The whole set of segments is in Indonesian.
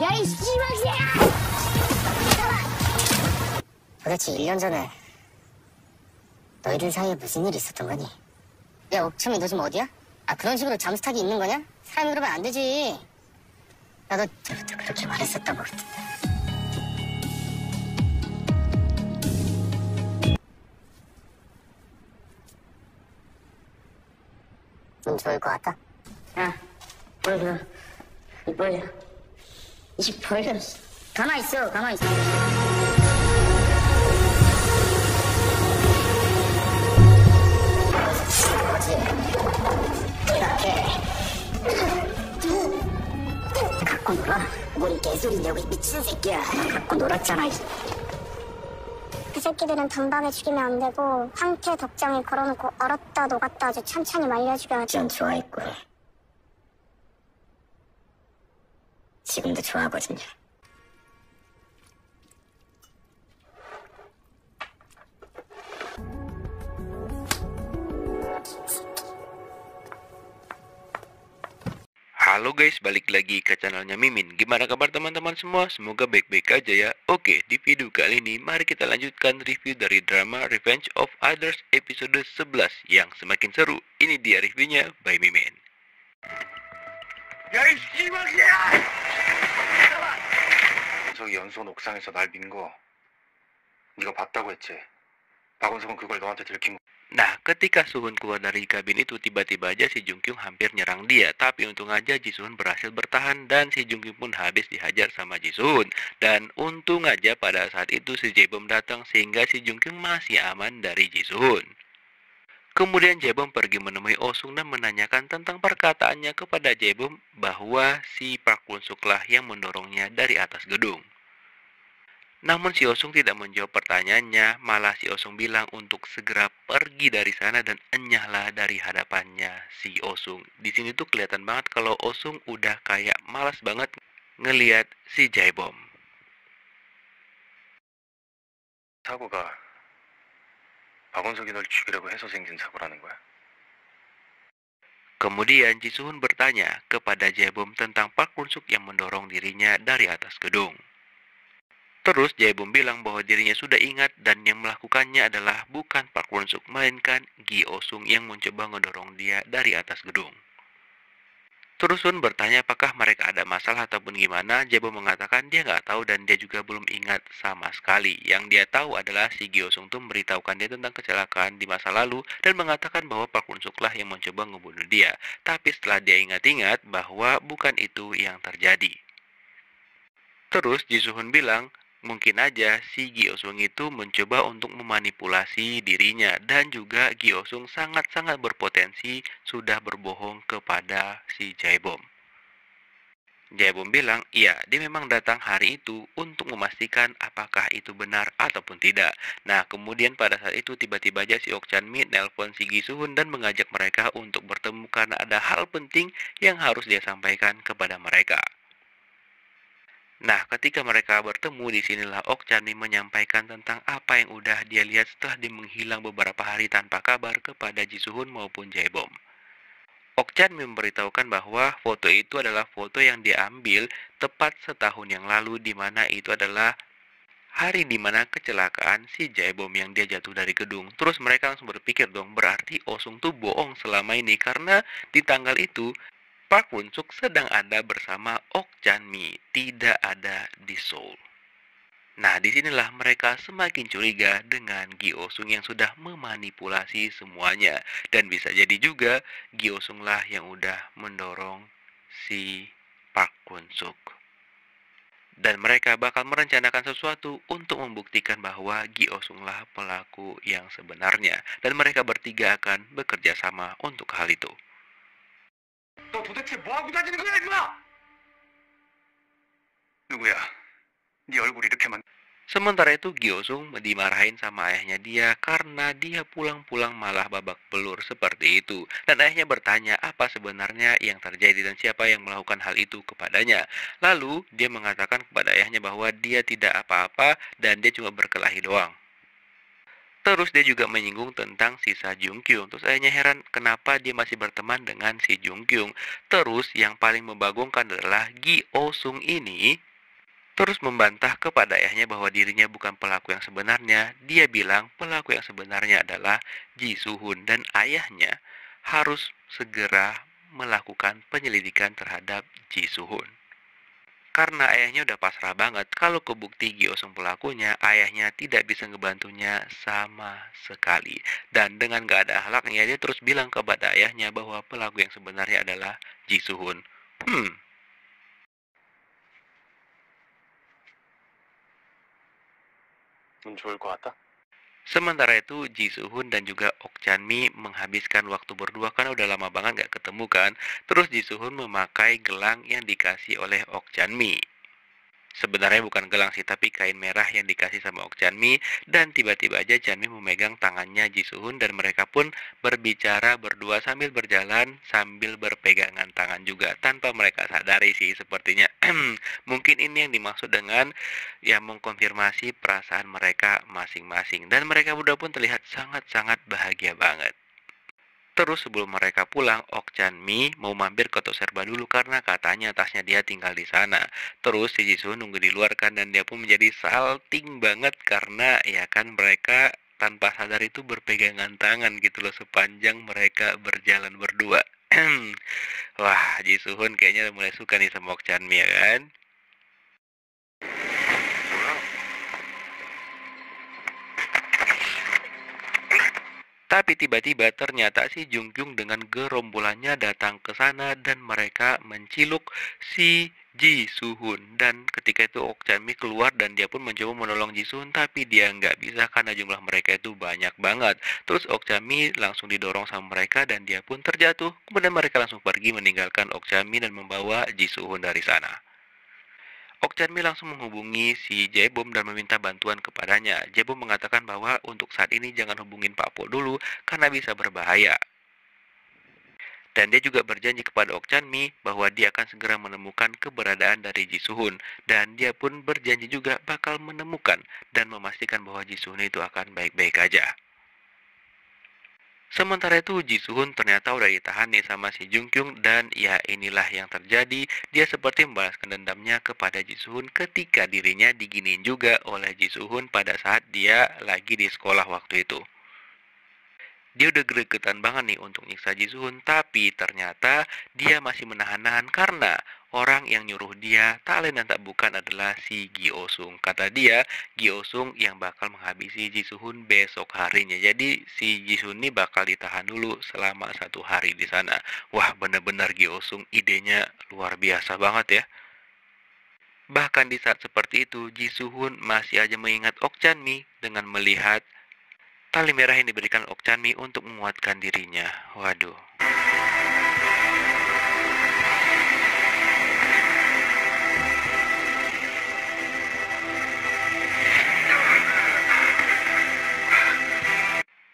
야, 이 씨발새야! 도대체 1년 전에 너희들 사이에 무슨 일이 있었던 거니? 야, 옥참이 너 지금 어디야? 아, 그런 식으로 잠수타기 있는 거냐? 사람이 그러면 안 되지. 나도 때부터 그렇게 말했었던 것 같은데. 넌 좋을 것 같다? 야, 보여줘. 이 보여줘. 이 보여줘. 가만히 있어, 가만히 있어. 그렇지. 이렇게. 갖고 놀아. 뭔 개소리냐고, 이 미친 새끼야. 갖고 놀았잖아. 그 새끼들은 단박에 죽이면 안 되고 황태 덕장에 걸어놓고 얼었다 녹았다 아주 천천히 말려죽여야지. 전 좋아했고 지금도 좋아하거든요. Halo guys, balik lagi ke channelnya Mimin. Gimana kabar teman-teman semua? Semoga baik-baik aja ya. Oke, di video kali ini mari kita lanjutkan review dari drama Revenge of Others episode 11 yang semakin seru. Ini dia reviewnya by Mimin. 야, 이 씨발이야! 저기 연수원 옥상에서 날 민 거 네가 봤다고 했지? 박원석은 그걸 너한테 들킨 거. Nah, ketika Suhun keluar dari kabin itu, tiba-tiba aja si Jungkyung hampir nyerang dia. Tapi untung aja Jisuhun berhasil bertahan dan si Jungkyung pun habis dihajar sama Jisuhun. Dan untung aja pada saat itu si Jaebom datang sehingga si Jungkyung masih aman dari Jisuhun. Kemudian Jaebom pergi menemui Osung dan menanyakan tentang perkataannya kepada Jaebom bahwa si Park Won-suk lah yang mendorongnya dari atas gedung. Namun si Osung tidak menjawab pertanyaannya, malah si Osung bilang untuk segera pergi dari sana dan enyahlah dari hadapannya si Osung. Di sini tuh kelihatan banget kalau Osung udah kayak malas banget ngelihat si Jaebom. 사고가 박원석이 널 죽이려고 해서 생긴 사고라는 거야? Kemudian Jisuhun bertanya kepada Jaebom tentang Park Won-suk yang mendorong dirinya dari atas gedung. Terus Jaebom bilang bahwa dirinya sudah ingat dan yang melakukannya adalah bukan Park Won-suk melainkan Gi Oh-sung yang mencoba ngedorong dia dari atas gedung. Terus Sun bertanya apakah mereka ada masalah ataupun gimana. Jaebom mengatakan dia nggak tahu dan dia juga belum ingat sama sekali. Yang dia tahu adalah si Gi Oh-sung tuh memberitahukan dia tentang kecelakaan di masa lalu dan mengatakan bahwa Park Won-suk lah yang mencoba ngebunuh dia. Tapi setelah dia ingat-ingat bahwa bukan itu yang terjadi. Terus Jisuhun bilang, mungkin aja si Gi Oh-sung itu mencoba untuk memanipulasi dirinya dan juga Gi Oh-sung sangat-sangat berpotensi sudah berbohong kepada si Jaebom. Jaebom bilang, iya, dia memang datang hari itu untuk memastikan apakah itu benar ataupun tidak. Nah, kemudian pada saat itu tiba-tiba aja si Ok Chan-mi nelpon si Gi Suhun dan mengajak mereka untuk bertemu karena ada hal penting yang harus dia sampaikan kepada mereka. Nah, ketika mereka bertemu, disinilah Ok Chan-mi menyampaikan tentang apa yang udah dia lihat setelah dia menghilang beberapa hari tanpa kabar kepada Jisuhun maupun Jaebom. Ok Chan-mi memberitahukan bahwa foto itu adalah foto yang dia ambil tepat setahun yang lalu, di mana itu adalah hari di mana kecelakaan si Jaebom yang dia jatuh dari gedung. Terus mereka langsung berpikir dong, berarti Osung tuh bohong selama ini karena di tanggal itu Park Won-suk sedang ada bersama Ok Chan-mi, tidak ada di Seoul. Nah, disinilah mereka semakin curiga dengan Gi Oh-sung yang sudah memanipulasi semuanya. Dan bisa jadi juga Gi Oh-sung lah yang udah mendorong si Park Won-suk. Dan mereka bakal merencanakan sesuatu untuk membuktikan bahwa Gi Oh-sung lah pelaku yang sebenarnya. Dan mereka bertiga akan bekerja sama untuk hal itu. 너 도대체 뭐하고 다니는 거야, 임마? 누구야? 네 얼굴 이렇게만... Sementara itu Gi Oh-sung dimarahin sama ayahnya dia karena dia pulang-pulang malah babak belur seperti itu. Dan ayahnya bertanya apa sebenarnya yang terjadi dan siapa yang melakukan hal itu kepadanya. Lalu dia mengatakan kepada ayahnya bahwa dia tidak apa-apa dan dia cuma berkelahi doang. Terus dia juga menyinggung tentang si Sa Jung Kyung. Terus ayahnya heran kenapa dia masih berteman dengan si Jung Kyung. Terus yang paling membagongkan adalah Gi Oh Sung ini terus membantah kepada ayahnya bahwa dirinya bukan pelaku yang sebenarnya. Dia bilang pelaku yang sebenarnya adalah Ji Suhun dan ayahnya harus segera melakukan penyelidikan terhadap Ji Suhun. Karena ayahnya udah pasrah banget kalau kebukti Giosung pelakunya, ayahnya tidak bisa ngebantunya sama sekali. Dan dengan gak ada akhlaknya, dia terus bilang kepada ayahnya bahwa pelaku yang sebenarnya adalah Ji Suhun. 넌 좋을 것 같다. Sementara itu, Ji Suhun dan juga Ok Chan Mi menghabiskan waktu berdua kan udah lama banget gak ketemu kan. Terus Ji Suhun memakai gelang yang dikasih oleh Ok Chan Mi. Sebenarnya bukan gelang sih, tapi kain merah yang dikasih sama Ok Chan Mi. Dan tiba-tiba aja Chan Mi memegang tangannya Ji Suhun dan mereka pun berbicara berdua sambil berjalan, sambil berpegangan tangan juga. Tanpa mereka sadari sih sepertinya. Mungkin ini yang dimaksud dengan yang mengkonfirmasi perasaan mereka masing-masing. Dan mereka berdua pun terlihat sangat-sangat bahagia banget. Terus sebelum mereka pulang, Ok Chan Mi mau mampir ke toko serba dulu karena katanya tasnya dia tinggal di sana. Terus si Jisoo nunggu di luar kan dan dia pun menjadi salting banget karena ya kan mereka tanpa sadar itu berpegangan tangan gitu loh sepanjang mereka berjalan berdua. Wah, Jisoo kayaknya mulai suka nih sama Ok Chan Mi ya kan? Tapi tiba-tiba ternyata si Jung Kyung dengan gerombolannya datang ke sana dan mereka menciluk si Ji Suhun. Dan ketika itu Ok Chan Mi keluar dan dia pun mencoba menolong Ji Suhun tapi dia nggak bisa karena jumlah mereka itu banyak banget. Terus Ok Chan Mi langsung didorong sama mereka dan dia pun terjatuh. Kemudian mereka langsung pergi meninggalkan Ok Chan Mi dan membawa Ji Suhun dari sana. Ok Chan Mi langsung menghubungi si Jaebom dan meminta bantuan kepadanya. Jaebom mengatakan bahwa untuk saat ini jangan hubungin Pak Po dulu karena bisa berbahaya. Dan dia juga berjanji kepada Ok Chan Mi bahwa dia akan segera menemukan keberadaan dari Ji Suhun. Dan dia pun berjanji juga bakal menemukan dan memastikan bahwa Ji Suhun itu akan baik-baik aja. Sementara itu Ji Suhun ternyata udah ditahan nih sama si Jung Kyung dan ya inilah yang terjadi. Dia seperti membalaskan dendamnya kepada Ji Suhun ketika dirinya diginiin juga oleh Ji Suhun pada saat dia lagi di sekolah waktu itu. Dia udah gregetan banget nih untuk nyiksa Ji Suhun, tapi ternyata dia masih menahan-nahan karena orang yang nyuruh dia tak lain dan tak bukan adalah si Gi Oh Sung. Kata dia, Gi Oh Sung yang bakal menghabisi Ji Suhun besok harinya. Jadi si Ji Suhun ini bakal ditahan dulu selama 1 hari di sana. Wah, bener-bener Gi Oh Sung idenya luar biasa banget ya. Bahkan di saat seperti itu, Ji Suhun masih aja mengingat Ok Chan Mi dengan melihat tali merah yang diberikan Ok Chan Mi untuk menguatkan dirinya. Waduh.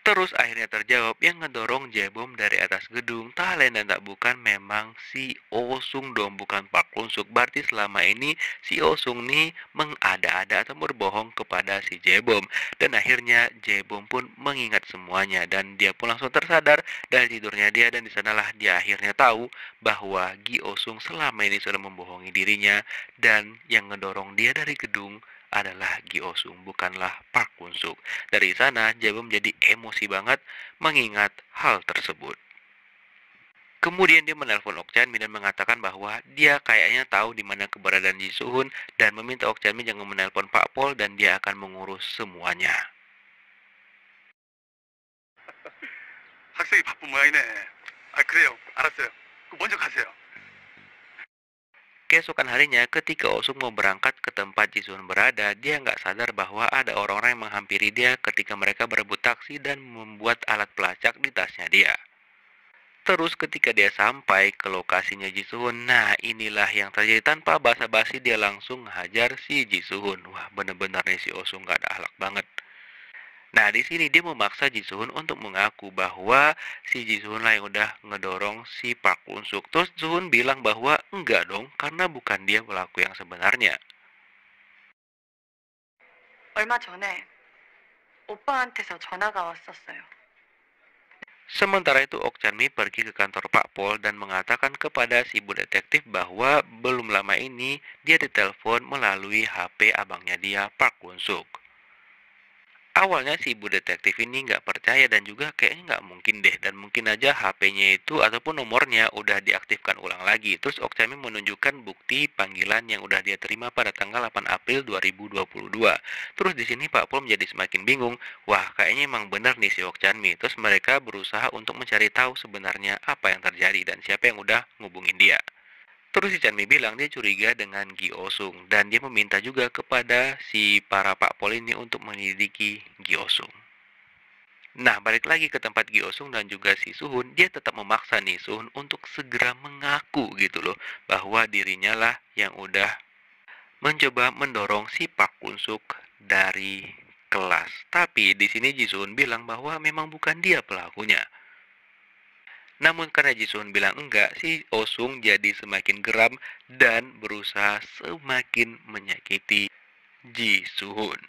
Terus akhirnya terjawab yang ngedorong Jaebom dari atas gedung. Tak lain dan tak bukan memang si Oh Sung dong, bukan Park Kun Suk. Berarti selama ini si Oh Sung nih mengada-ada atau berbohong kepada si Jaebom. Dan akhirnya Jaebom pun mengingat semuanya dan dia pun langsung tersadar dari tidurnya dia dan disanalah dia akhirnya tahu bahwa Gi Oh Sung selama ini sudah membohongi dirinya dan yang ngedorong dia dari gedung adalah Gi Oh Sung, bukanlah Park Kun Suk. Dari sana, Jaebom menjadi emosi banget mengingat hal tersebut. Kemudian dia menelpon Ok Chan Mi dan mengatakan bahwa dia kayaknya tahu di mana keberadaan Ji Suhun dan meminta Ok Chan Mi jangan menelpon Pak Pol dan dia akan mengurus semuanya. 학생이 바쁜 모양이네. 아, 그래요. 알았어요. 먼저 가세요. Keesokan harinya, ketika Oh Sung mau berangkat ke tempat Ji Suhun berada, dia nggak sadar bahwa ada orang-orang yang menghampiri dia ketika mereka berebut taksi dan membuat alat pelacak di tasnya dia. Terus ketika dia sampai ke lokasinya Ji Suhun, nah inilah yang terjadi tanpa basa-basi dia langsung hajar si Ji Suhun. Wah, bener-bener nih si Oh Sung nggak ada akhlak banget. Nah, di sini dia memaksa Ji Suhun untuk mengaku bahwa si Ji Suhun lah yang udah ngedorong si Park Kun Suk. Terus Suhun bilang bahwa enggak dong, karena bukan dia pelaku yang sebenarnya. 얼마 전에 오빠한테서 전화가 왔었어요. Sementara itu Ok Chanmi pergi ke kantor Pak Pol dan mengatakan kepada si ibu detektif bahwa belum lama ini dia ditelepon melalui HP abangnya dia, Park Won Suk. Awalnya si ibu detektif ini nggak percaya dan juga kayaknya nggak mungkin deh, dan mungkin aja HP-nya itu ataupun nomornya udah diaktifkan ulang lagi. Terus Ok Chanmi menunjukkan bukti panggilan yang udah dia terima pada tanggal 8 April 2022. Terus di sini Pak Pol menjadi semakin bingung. Wah, kayaknya emang benar nih si Ok Chanmi. Terus mereka berusaha untuk mencari tahu sebenarnya apa yang terjadi dan siapa yang udah ngubungin dia. Terus si Chanmi bilang dia curiga dengan Gi Osung dan dia meminta juga kepada si para Pak Pol ini untuk menyelidiki Gi Osung. Nah, balik lagi ke tempat Gi Osung dan juga si Suhun, dia tetap memaksa nih Suhun untuk segera mengaku gitu loh, bahwa dirinya lah yang udah mencoba mendorong si Park Won Suk dari kelas. Tapi di sini Ji Suhun bilang bahwa memang bukan dia pelakunya. Namun karena Ji Suhun bilang enggak, si Osung jadi semakin geram dan berusaha semakin menyakiti Ji Suhun.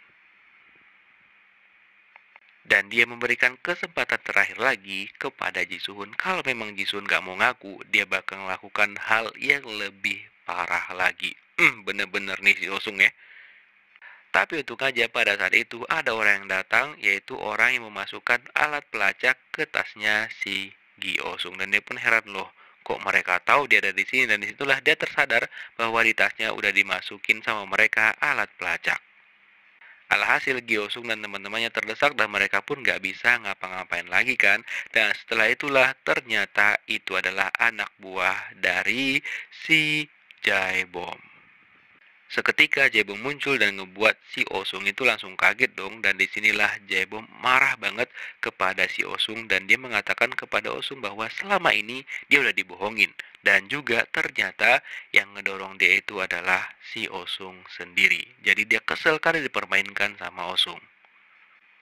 Dan dia memberikan kesempatan terakhir lagi kepada Ji Suhun. Kalau memang Ji Suhun gak mau ngaku, dia bakal melakukan hal yang lebih parah lagi. Bener-bener nih si Osung ya. Tapi untung aja pada saat itu ada orang yang datang, yaitu orang yang memasukkan alat pelacak ke tasnya si Gi Osung. Dan dia pun heran loh, kok mereka tahu dia ada di sini, dan disitulah dia tersadar bahwa di tasnya udah dimasukin sama mereka alat pelacak. Alhasil Gi Osung dan teman-temannya terdesak dan mereka pun gak bisa ngapa-ngapain lagi kan. Dan setelah itulah ternyata itu adalah anak buah dari si Jaebom. Seketika Jaebom muncul dan ngebuat si Osung itu langsung kaget dong, dan disinilah Jaebom marah banget kepada si Osung dan dia mengatakan kepada Osung bahwa selama ini dia udah dibohongin dan juga ternyata yang ngedorong dia itu adalah si Osung sendiri. Jadi dia kesel karena dipermainkan sama Osung.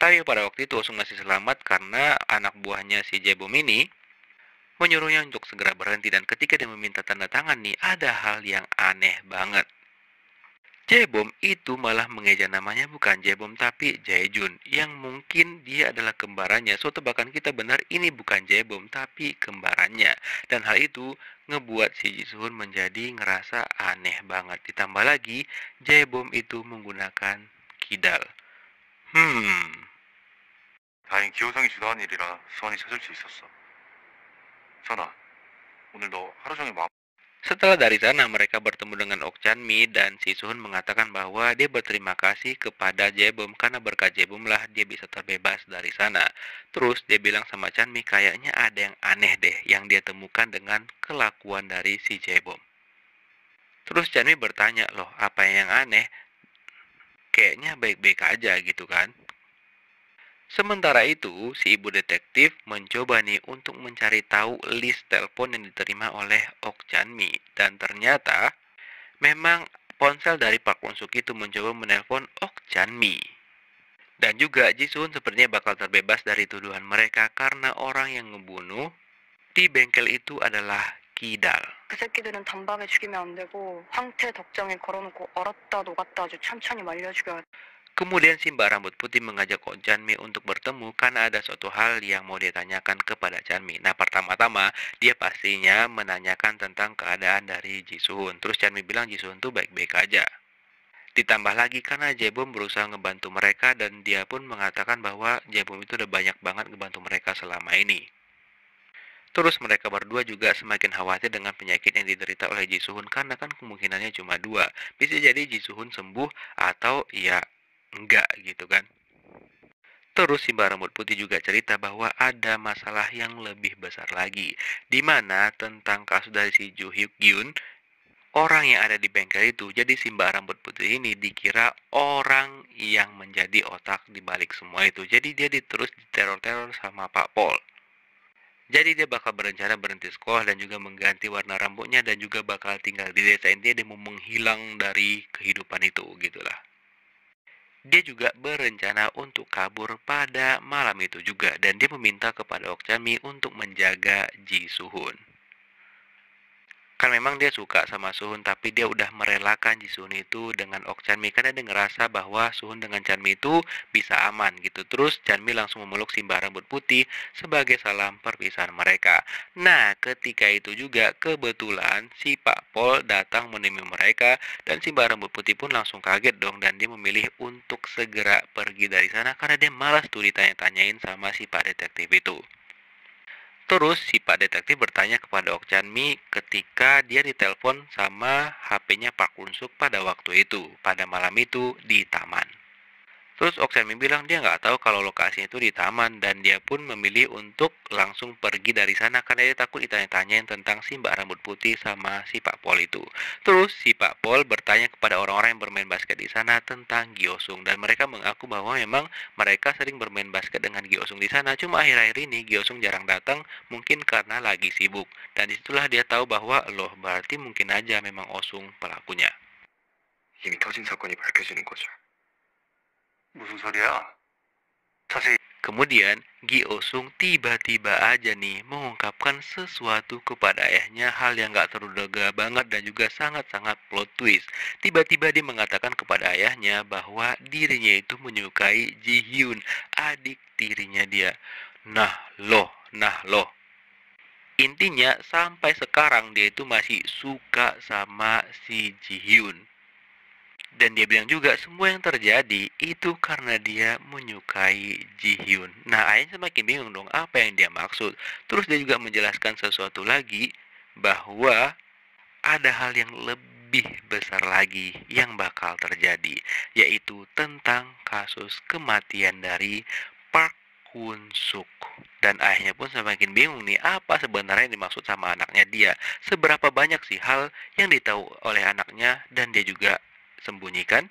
Tapi pada waktu itu Osung masih selamat karena anak buahnya si Jaebom ini menyuruhnya untuk segera berhenti, dan ketika dia meminta tanda tangan nih ada hal yang aneh banget. Jaebom itu malah mengeja namanya bukan Jaebom tapi Jaejun, yang mungkin dia adalah kembarannya. So tebakan kita benar, ini bukan Jaebom tapi kembarannya. Dan hal itu ngebuat si Ji Suhun menjadi ngerasa aneh banget. Ditambah lagi Jaebom itu menggunakan kidal. 다행히 기호성이 주도한 일이라 수완이 찾을 수 있었어. 선아, 오늘 너 하루 종일 마음... Setelah dari sana mereka bertemu dengan Ok Chanmi dan si Suhun mengatakan bahwa dia berterima kasih kepada Jaebom karena berkat Jaebom lah dia bisa terbebas dari sana. Terus dia bilang sama Chanmi kayaknya ada yang aneh deh yang dia temukan dengan kelakuan dari si Jaebom. Terus Chanmi bertanya, loh apa yang aneh? Kayaknya baik-baik aja gitu kan. Sementara itu, si ibu detektif mencoba nih untuk mencari tahu list telepon yang diterima oleh Ok Chanmi. Dan ternyata, memang ponsel dari Park Won Suk itu mencoba menelpon Ok Chanmi. Dan juga Ji Suhun sepertinya bakal terbebas dari tuduhan mereka karena orang yang ngebunuh di bengkel itu adalah Kidal. 그 새끼들은 단박에 죽이면 안 되고 황태 덕정에 걸어놓고 얼었다 녹았다 아주 천천히 말려 죽여야 돼. Kemudian si Mbak Rambut Putih mengajak Ok Chanmi untuk bertemu karena ada suatu hal yang mau ditanyakan kepada Chanmi. Nah pertama-tama dia pastinya menanyakan tentang keadaan dari Ji Suhun. Terus Chanmi bilang Ji Suhun tuh baik-baik aja. Ditambah lagi karena Jaebom berusaha ngebantu mereka dan dia pun mengatakan bahwa Jaebom itu udah banyak banget ngebantu mereka selama ini. Terus mereka berdua juga semakin khawatir dengan penyakit yang diderita oleh Ji Suhun karena kan kemungkinannya cuma dua. Bisa jadi Ji Suhun sembuh atau ya enggak gitu kan. Terus si Mbak Rambut Putih juga cerita bahwa ada masalah yang lebih besar lagi, di mana tentang kasus dari si Joo Hyuk Gyun, orang yang ada di bengkel itu. Jadi si Mbak Rambut Putih ini dikira orang yang menjadi otak di balik semua itu. Jadi dia terus diteror-teror sama Pak Pol. Jadi dia bakal berencana berhenti sekolah dan juga mengganti warna rambutnya dan juga bakal tinggal di desa. Intinya dia mau menghilang dari kehidupan itu gitulah. Dia juga berencana untuk kabur pada malam itu juga dan dia meminta kepada Ok Chanmi untuk menjaga Ji Suhun. Kan memang dia suka sama Suhun, tapi dia udah merelakan Jisuhun itu dengan Ok Chanmi karena dia ngerasa bahwa Suhun dengan Chanmi itu bisa aman gitu. Terus Chanmi langsung memeluk si Mbah Rambut Putih sebagai salam perpisahan mereka. Nah, ketika itu juga kebetulan si Pak Pol datang menemui mereka dan si Mbah Rambut Putih pun langsung kaget dong dan dia memilih untuk segera pergi dari sana karena dia malas tuh ditanya-tanyain sama si Pak Detektif itu. Terus si Pak Detektif bertanya kepada Ok Chanmi ketika dia ditelepon sama HP-nya Park Won-suk pada waktu itu, pada malam itu di taman. Terus Ok Chanmi bilang dia nggak tahu kalau lokasinya itu di taman dan dia pun memilih untuk langsung pergi dari sana karena dia takut ditanya-tanyain tentang si Mbak Rambut Putih sama si Pak Pol itu. Terus si Pak Pol bertanya kepada orang-orang yang bermain basket di sana tentang Gyeosung dan mereka mengaku bahwa memang mereka sering bermain basket dengan Gyeosung di sana. Cuma akhir-akhir ini Gyeosung jarang datang mungkin karena lagi sibuk dan disitulah dia tahu bahwa loh berarti mungkin aja memang Osung pelakunya. 이미 터진 사건이 밝혀지는 거죠. 무슨 소리야? 사실 Kemudian, Gyeosung tiba-tiba aja nih mengungkapkan sesuatu kepada ayahnya hal yang gak terduga banget dan juga sangat-sangat plot twist. Tiba-tiba dia mengatakan kepada ayahnya bahwa dirinya itu menyukai Ji Hyun, adik tirinya dia. Nah loh. Intinya sampai sekarang dia itu masih suka sama si Ji Hyun. Dan dia bilang juga semua yang terjadi itu karena dia menyukai Ji Hyun. Nah, ayahnya semakin bingung dong apa yang dia maksud. Terus dia juga menjelaskan sesuatu lagi bahwa ada hal yang lebih besar lagi yang bakal terjadi, yaitu tentang kasus kematian dari Park Won-suk. Dan ayahnya pun semakin bingung nih apa sebenarnya yang dimaksud sama anaknya dia. Seberapa banyak sih hal yang ditahu oleh anaknya dan dia juga sembunyikan.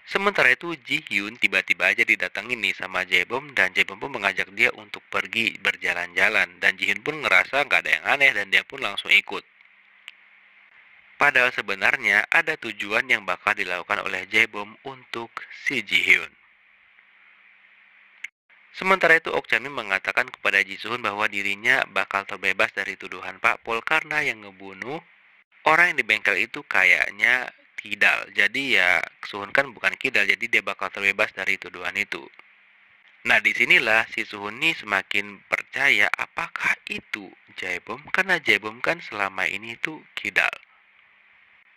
Sementara itu Ji Hyun tiba-tiba aja didatengin nih sama Jaebom dan Jaebom pun mengajak dia untuk pergi berjalan-jalan dan Ji Hyun pun ngerasa nggak ada yang aneh dan dia pun langsung ikut. Padahal sebenarnya ada tujuan yang bakal dilakukan oleh Jaebom untuk si Ji Hyun. Sementara itu Ok Chanmi mengatakan kepada Ji Suhun bahwa dirinya bakal terbebas dari tuduhan Pak Pol karena yang ngebunuh orang yang di bengkel itu kayaknya Kidal. Jadi ya Suhun kan bukan Kidal, jadi dia bakal terbebas dari tuduhan itu. Nah disinilah si Suhun nih semakin percaya apakah itu Jaebom karena Jaebom kan selama ini itu Kidal.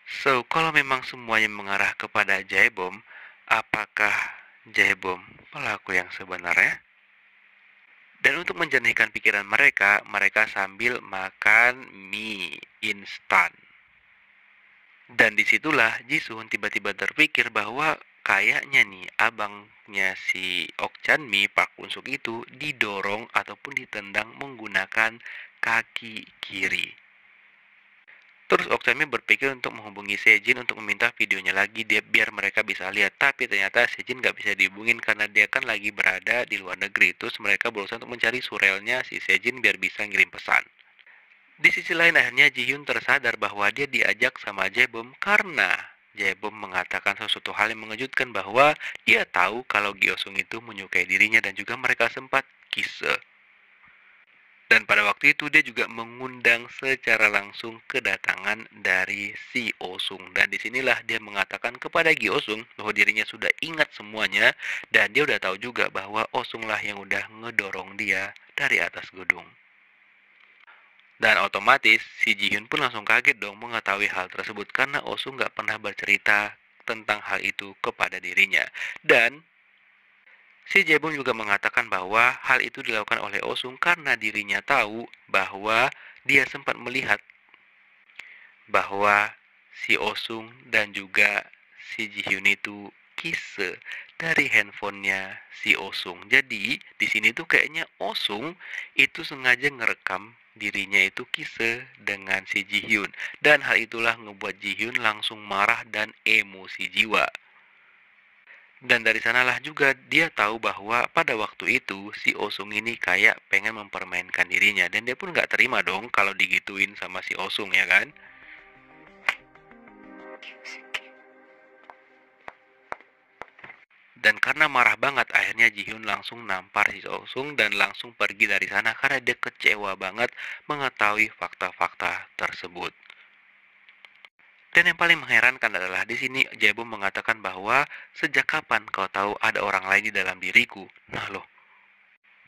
So kalau memang semuanya mengarah kepada Jaebom, apakah Jaebom pelaku yang sebenarnya? Dan untuk menjernihkan pikiran mereka sambil makan mie instan. Dan disitulah Ji Suhun tiba-tiba terpikir bahwa kayaknya nih abangnya si Ok Chanmi, Park Won-suk itu didorong ataupun ditendang menggunakan kaki kiri. Terus Ok Chanmi berpikir untuk menghubungi Sejin untuk meminta videonya lagi biar mereka bisa lihat. Tapi ternyata Sejin gak bisa dihubungin karena dia kan lagi berada di luar negeri. Terus mereka berusaha untuk mencari surelnya si Sejin biar bisa ngirim pesan. Di sisi lain akhirnya Ji Hyun tersadar bahwa dia diajak sama Jaebom karena Jaebom mengatakan sesuatu hal yang mengejutkan bahwa dia tahu kalau Gyeosung itu menyukai dirinya dan juga mereka sempat kisah. Dan pada waktu itu dia juga mengundang secara langsung kedatangan dari si Osung. Dan disinilah dia mengatakan kepada Gyeosung bahwa dirinya sudah ingat semuanya dan dia udah tahu juga bahwa Osung lah yang udah ngedorong dia dari atas gedung. Dan otomatis si Ji Hyun pun langsung kaget dong mengetahui hal tersebut karena Osung gak pernah bercerita tentang hal itu kepada dirinya. Dan si Jaebom juga mengatakan bahwa hal itu dilakukan oleh Osung karena dirinya tahu bahwa dia sempat melihat bahwa si Osung dan juga si Ji Hyun itu kisah dari handphonenya si Osung. Jadi di sini tuh kayaknya Osung itu sengaja ngerekam dirinya itu kisah dengan si Ji Hyun. Dan hal itulah ngebuat Ji Hyun langsung marah dan emosi jiwa. Dan dari sanalah juga dia tahu bahwa pada waktu itu si Osung ini kayak pengen mempermainkan dirinya. Dan dia pun gak terima dong kalau digituin sama si Osung ya kan. Dan karena marah banget akhirnya Ji Hyun langsung nampar si Osung dan langsung pergi dari sana karena dia kecewa banget mengetahui fakta-fakta tersebut. Dan yang paling mengherankan adalah di sini Jaebom mengatakan bahwa sejak kapan kau tahu ada orang lain di dalam diriku? Nah loh,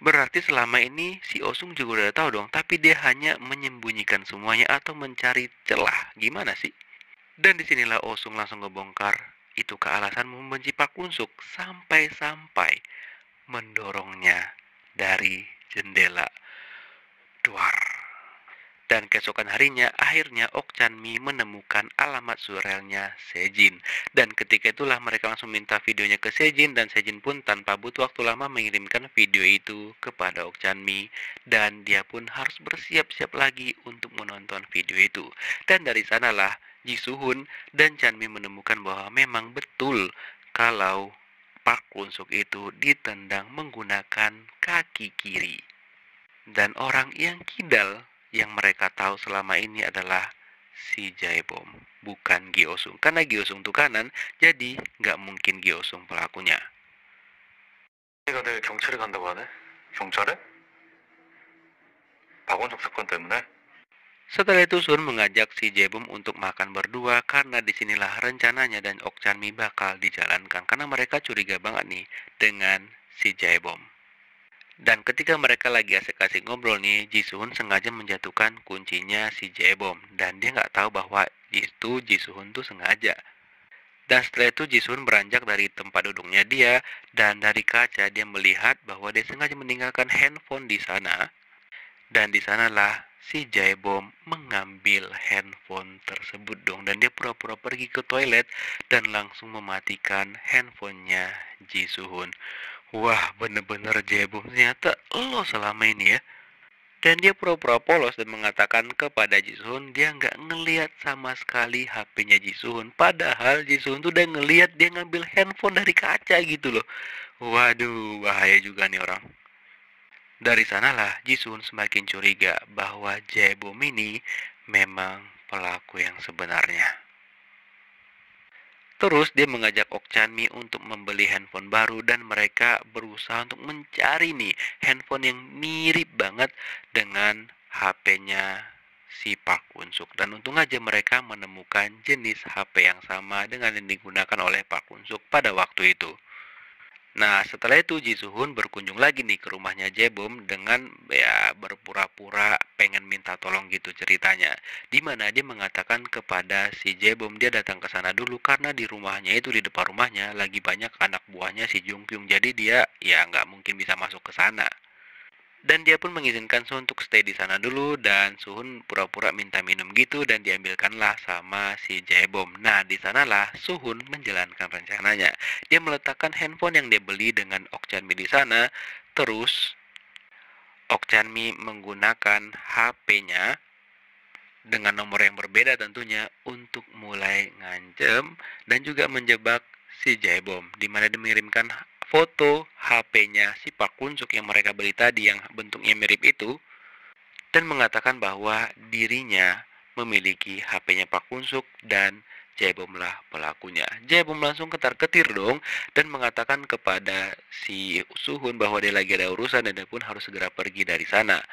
berarti selama ini si Osung juga udah tahu dong, tapi dia hanya menyembunyikan semuanya atau mencari celah. Gimana sih? Dan disinilah Osung langsung ngebongkar itukah alasan membenci Pak Kunsuk sampai-sampai mendorongnya dari jendela luar. Dan keesokan harinya, akhirnya Ok Chanmi menemukan alamat surelnya Sejin. Dan ketika itulah mereka langsung minta videonya ke Sejin, dan Sejin pun tanpa butuh waktu lama mengirimkan video itu kepada Ok Chanmi. Dan dia pun harus bersiap-siap lagi untuk menonton video itu. Dan dari sanalah Ji Suhun dan Chanmi menemukan bahwa memang betul kalau Park Kunsuk itu ditendang menggunakan kaki kiri. Dan orang yang kidal yang mereka tahu selama ini adalah si Jaebom, bukan Gi Osung. Karena Gi Osung itu kanan, jadi nggak mungkin Gi Osung pelakunya. 내가 내일 경찰에 간다고 하네? 경찰에? 박원석 사건 때문에? Setelah itu Sun mengajak si Jaebom untuk makan berdua karena disinilah rencananya dan Ok Chanmi bakal dijalankan. Karena mereka curiga banget nih dengan si Jaebom. Dan ketika mereka lagi asik-asik ngobrol nih, Ji Suhun sengaja menjatuhkan kuncinya si Jaebom. Dan dia nggak tahu bahwa itu Ji Suhun tuh sengaja. Dan setelah itu Ji Suhun beranjak dari tempat duduknya dia. Dan dari kaca dia melihat bahwa dia sengaja meninggalkan handphone di sana. Dan di sanalah si Jaebom mengambil handphone tersebut dong. Dan dia pura-pura pergi ke toilet dan langsung mematikan handphonenya Ji Suhun. Wah, bener-bener Jaebom ternyata lo selama ini ya. Dan dia pura-pura polos dan mengatakan kepada Ji Suhun dia nggak ngelihat sama sekali HP-nya Ji Suhun. Padahal Ji Suhun tuh udah ngelihat dia ngambil handphone dari kaca gitu loh. Waduh, bahaya juga nih orang. Dari sanalah Ji Suhun semakin curiga bahwa Jaebom ini memang pelaku yang sebenarnya. Terus dia mengajak Ok Chanmi untuk membeli handphone baru dan mereka berusaha untuk mencari nih handphone yang mirip banget dengan HP-nya si Park Kunsuk. Dan untung aja mereka menemukan jenis HP yang sama dengan yang digunakan oleh Park Kunsuk pada waktu itu. Nah, setelah itu Ji Suhun berkunjung lagi nih ke rumahnya Jaebom dengan ya berpura-pura pengen minta tolong gitu ceritanya. Dimana dia mengatakan kepada si Jaebom dia datang ke sana dulu karena di rumahnya itu di depan rumahnya lagi banyak anak buahnya si Jung Kyung. Jadi dia ya nggak mungkin bisa masuk ke sana. Dan dia pun mengizinkan Suhun untuk stay di sana dulu dan Suhun pura-pura minta minum gitu dan diambilkanlah sama si Jaebom. Nah, di sanalah Suhun menjalankan rencananya. Dia meletakkan handphone yang dia beli dengan Ok Chanmi di sana. Terus Ok Chanmi menggunakan HP-nya dengan nomor yang berbeda tentunya untuk mulai ngancem dan juga menjebak si Jaebom, di mana dia mengirimkan foto HP-nya si Park Kunsuk yang mereka beli tadi yang bentuknya mirip itu dan mengatakan bahwa dirinya memiliki HP-nya Park Kunsuk dan Jaebom lah pelakunya. Jaebom langsung ketar-ketir dong dan mengatakan kepada si Suhun bahwa dia lagi ada urusan dan dia pun harus segera pergi dari sana.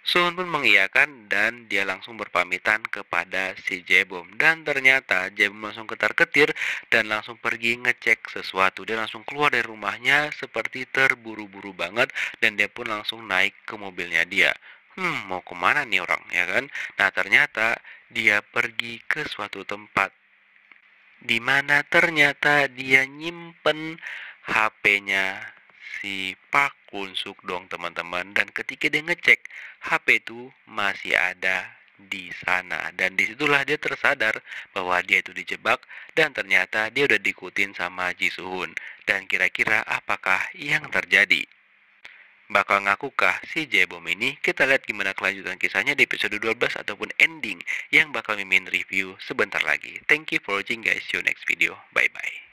Suhun pun mengiyakan dan dia langsung berpamitan kepada si Jaebom. Dan ternyata Jaebom langsung ketar-ketir dan langsung pergi ngecek sesuatu. Dia langsung keluar dari rumahnya seperti terburu-buru banget dan dia pun langsung naik ke mobilnya dia. Mau kemana nih orang ya kan? Nah ternyata dia pergi ke suatu tempat di mana ternyata dia nyimpen HP-nya si Park Kunsuk dong teman-teman. Dan ketika dia ngecek HP itu masih ada di sana dan disitulah dia tersadar bahwa dia itu dijebak dan ternyata dia udah diikutin sama Ji Suhun. Dan kira-kira apakah yang terjadi? Bakal ngakukah si Jaebom ini? Kita lihat gimana kelanjutan kisahnya di episode 12 ataupun ending yang bakal Mimin review sebentar lagi. Thank you for watching guys. See you next video. Bye bye.